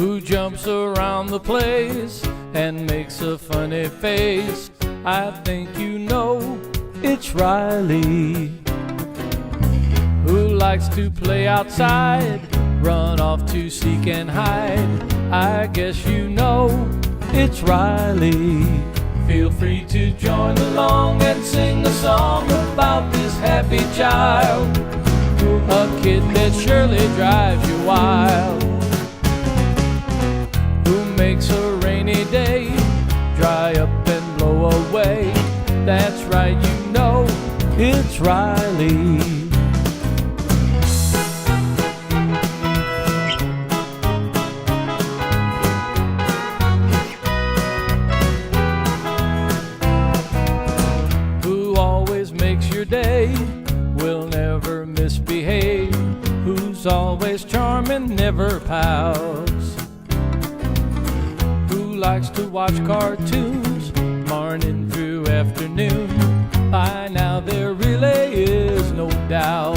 who jumps around the place and makes a funny face. I think you know it's Riley, who likes to play outside, run off to seek and hide. I guess you know it's Riley. Feel free to join along and sing a song about this happy child, a kid that surely drives you wild, who makes a rainy day dry up and blow away. That's right, you know it's Riley. Who always makes your day, will never misbehave, who's always charming, never pouts, who likes to watch cartoons morning through afternoon. By now there really is no doubt.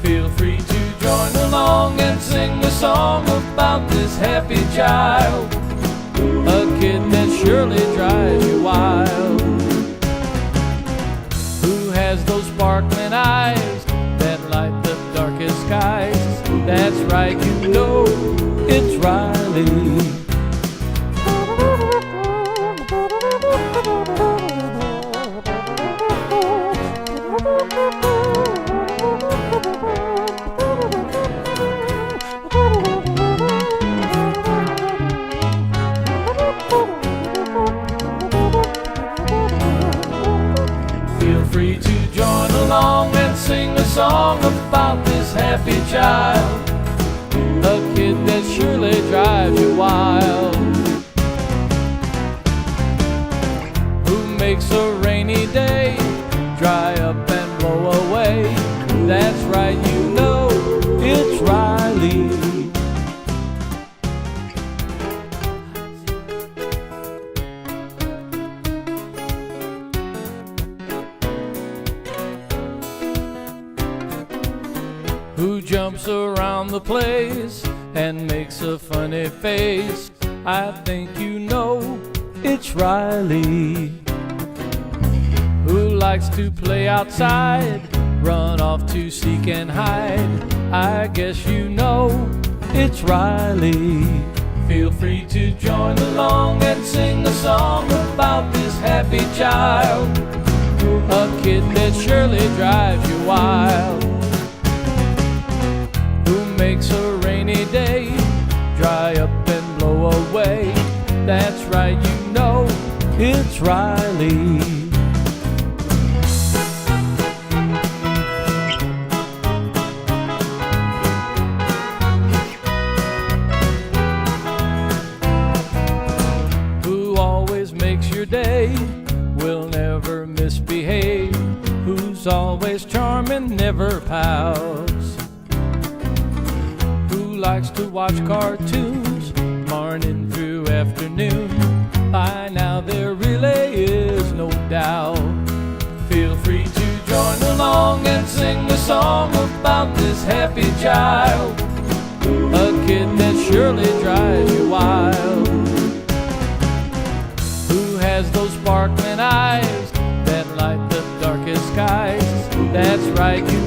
Feel free to join along and sing a song about this happy child, a kid that surely drives you wild, who has those sparkling eyes that light the darkest skies. That's right, you know it's Riley. Feel free to join along and sing a song about this happy child, a kid that surely drives you wild, who makes a rainy day dry up and blow away. That's right, you know it's Riley. Who jumps around the place and makes a funny face. I think you know it's Riley, who likes to play outside, run off to seek and hide. I guess you know it's Riley. Feel free to join along and sing a song about this happy child, a kid that surely drives you wild, who makes a rainy day dry up and blow away. That's right, you know it's Riley. Who always makes your day, will never misbehave, who's always charming, never pouts, who likes to watch cartoons morning through afternoon. By now there really is no doubt. Feel free to join along and sing a song about this happy child, a kid that surely drives you wild, who has those sparkling eyes that light the darkest skies. That's right, you